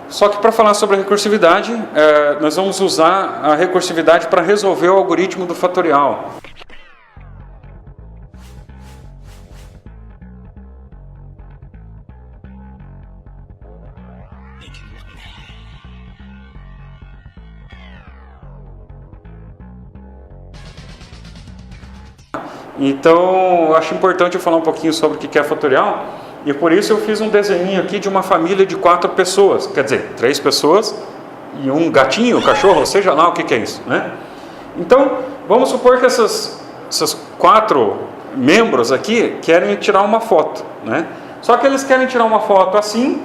Só que para falar sobre a recursividade, nós vamos usar a recursividade para resolver o algoritmo do fatorial. Então, eu acho importante eu falar um pouquinho sobre o que é fatorial, e por isso eu fiz um desenho aqui de uma família de 4 pessoas, quer dizer, 3 pessoas e um gatinho, um cachorro, seja lá o que é isso, né? Então, vamos supor que essas 4 membros aqui querem tirar uma foto, né? Só que eles querem tirar uma foto assim,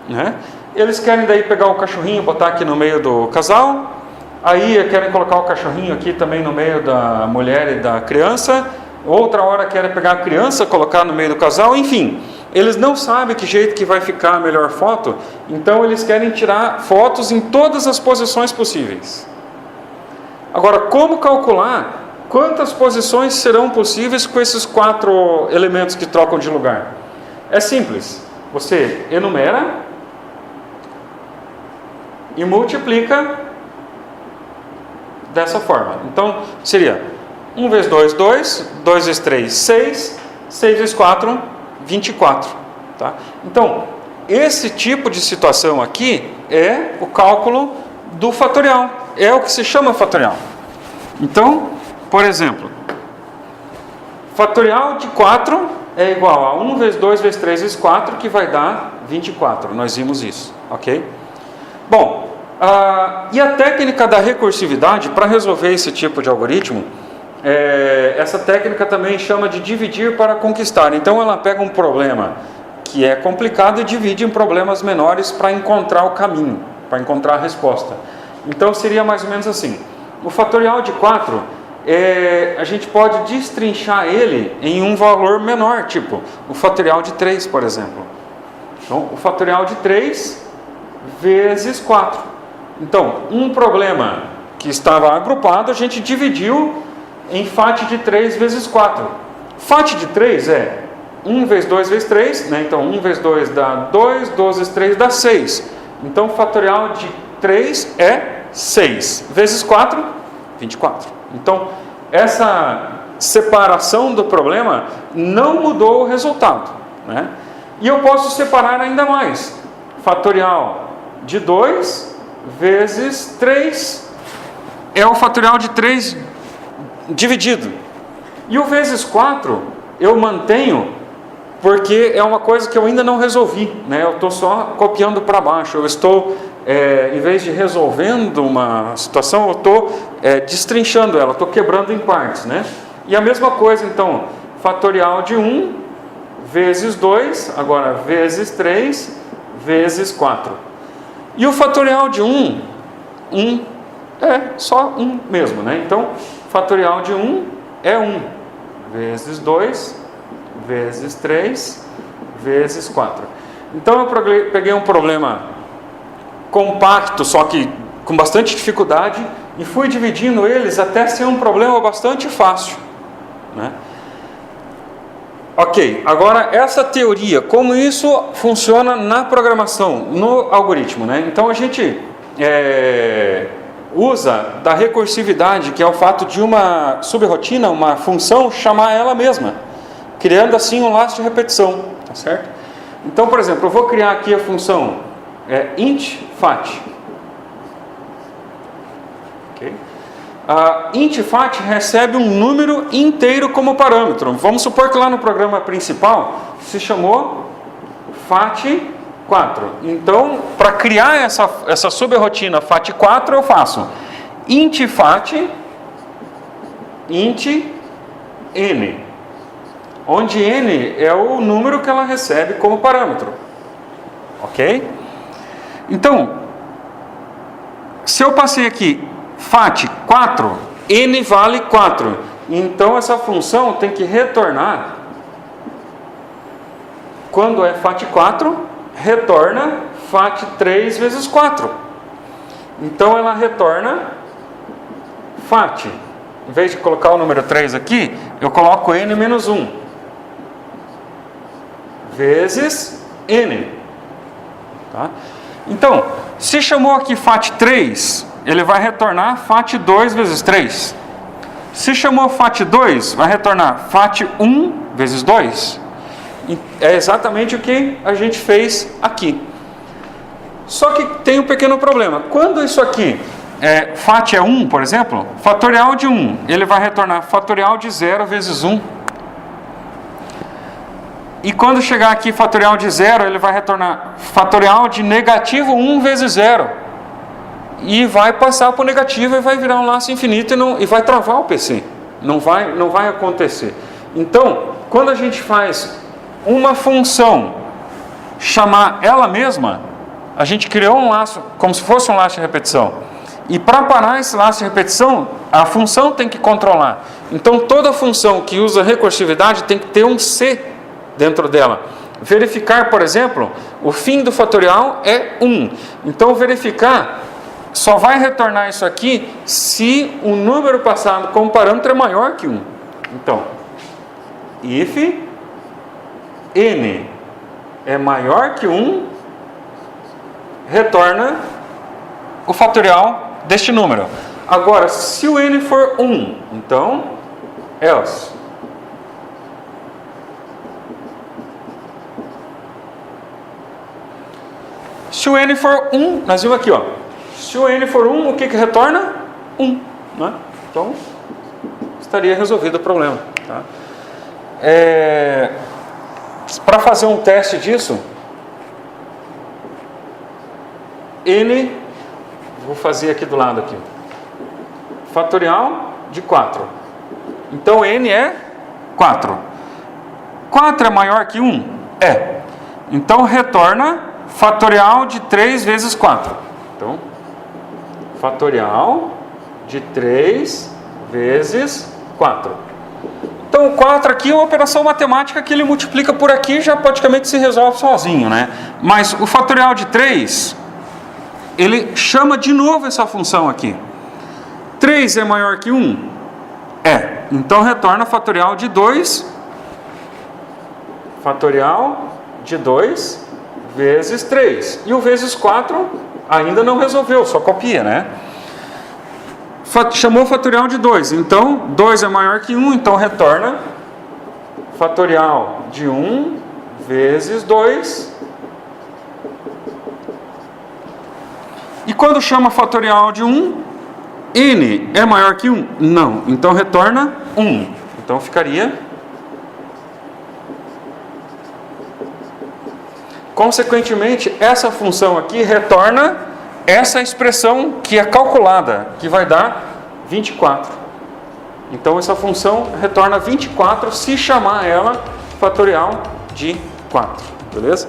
né? Eles querem daí pegar o cachorrinho e botar aqui no meio do casal, aí querem colocar o cachorrinho aqui também no meio da mulher e da criança, outra hora querem pegar a criança, colocar no meio do casal, enfim, eles não sabem que jeito que vai ficar a melhor foto, então eles querem tirar fotos em todas as posições possíveis. Agora, como calcular quantas posições serão possíveis com esses 4 elementos que trocam de lugar? É simples, você enumera e multiplica dessa forma. Então, seria 1 vezes 2, 2, 2 vezes 3, 6, 6 vezes 4, 24. Tá? Então, esse tipo de situação aqui é o cálculo do fatorial. É o que se chama fatorial. Então, por exemplo, fatorial de 4 é igual a 1 vezes 2 vezes 3 vezes 4, que vai dar 24. Nós vimos isso, ok? Bom, e a técnica da recursividade, para resolver esse tipo de algoritmo, essa técnica também chama de dividir para conquistar. Então ela pega um problema que é complicado e divide em problemas menores para encontrar o caminho, para encontrar a resposta. Então seria mais ou menos assim. O fatorial de 4, a gente pode destrinchar ele em um valor menor, tipo o fatorial de 3, por exemplo. Então o fatorial de 3 vezes 4. Então, um problema que estava agrupado, a gente dividiu em FAT de 3 vezes 4. FAT de 3 é 1 vezes 2 vezes 3, né? Então 1 vezes 2 dá 2, 2 vezes 3 dá 6. Então, o fatorial de 3 é 6 vezes 4, 24. Então, essa separação do problema não mudou o resultado, né? E eu posso separar ainda mais. Fatorial de 2 vezes 3 é o fatorial de 3 dividido. E o vezes 4 eu mantenho porque é uma coisa que eu ainda não resolvi, né? Eu estou só copiando para baixo. Eu estou, em vez de resolvendo uma situação, eu estou destrinchando ela, estou quebrando em partes, né? E a mesma coisa, então, fatorial de 1 vezes 2, agora vezes 3 vezes 4. E o fatorial de 1 é só 1 mesmo, né? Então, fatorial de 1 é 1 vezes 2 vezes 3 vezes 4. Então, eu peguei um problema compacto, só que com bastante dificuldade, e fui dividindo eles até ser um problema bastante fácil, né? Ok, agora essa teoria, como isso funciona na programação, no algoritmo, né? Então a gente usa da recursividade, que é o fato de uma subrotina, uma função, chamar ela mesma, criando assim um laço de repetição, tá certo? Então, por exemplo, eu vou criar aqui a função int fat. Ok? Int fat recebe um número inteiro como parâmetro. Vamos supor que lá no programa principal se chamou fat4. Então, para criar essa subrotina fat4, eu faço int fat int n, onde n é o número que ela recebe como parâmetro. Ok? Então, se eu passei aqui fat 4, n vale 4. Então, essa função tem que retornar, quando é fat 4, retorna fat 3 vezes 4. Então, ela retorna fat. Em vez de colocar o número 3 aqui, eu coloco n menos 1. Vezes n. Tá? Então, se chamou aqui FAT3, ele vai retornar FAT2 vezes 3. Se chamou FAT2, vai retornar FAT1 vezes 2. É exatamente o que a gente fez aqui. Só que tem um pequeno problema. Quando isso aqui, FAT é 1, por exemplo, fatorial de 1, ele vai retornar fatorial de 0 vezes 1. E quando chegar aqui fatorial de 0, ele vai retornar fatorial de negativo 1 vezes 0. E vai passar para o negativo e vai virar um laço infinito e vai travar o PC. Não vai acontecer. Então, quando a gente faz uma função chamar ela mesma, a gente criou um laço, como se fosse um laço de repetição. E para parar esse laço de repetição, a função tem que controlar. Então, toda função que usa recursividade tem que ter um C dentro dela. Verificar, por exemplo, o fim do fatorial é 1. Então, verificar só vai retornar isso aqui se o número passado como parâmetro é maior que 1. Então, if n é maior que 1, retorna o fatorial deste número. Agora, se o n for 1, então, else. Se o n for 1, nós vimos aqui, ó. Se o n for 1, o que retorna? 1. Né? Então, estaria resolvido o problema. Tá? Para fazer um teste disso, n, vou fazer aqui do lado aqui, fatorial de 4. Então, n é 4. 4 é maior que 1? É. Então, retorna fatorial de 3 vezes 4. Então, fatorial de 3 vezes 4. Então, o 4 aqui é uma operação matemática que ele multiplica por aqui e já praticamente se resolve sozinho, né? Mas o fatorial de 3, ele chama de novo essa função aqui. 3 é maior que 1? É. Então, retorna fatorial de 2. Fatorial de 2 vezes 3. E o vezes 4 ainda não resolveu, só copia, né? Chamou fatorial de 2. Então, 2 é maior que 1, então retorna fatorial de 1 vezes 2. E quando chama fatorial de 1, n é maior que 1? Não. Então, retorna 1. Então, ficaria... Consequentemente, essa função aqui retorna essa expressão que é calculada, que vai dar 24. Então, essa função retorna 24 se chamar ela fatorial de 4. Beleza?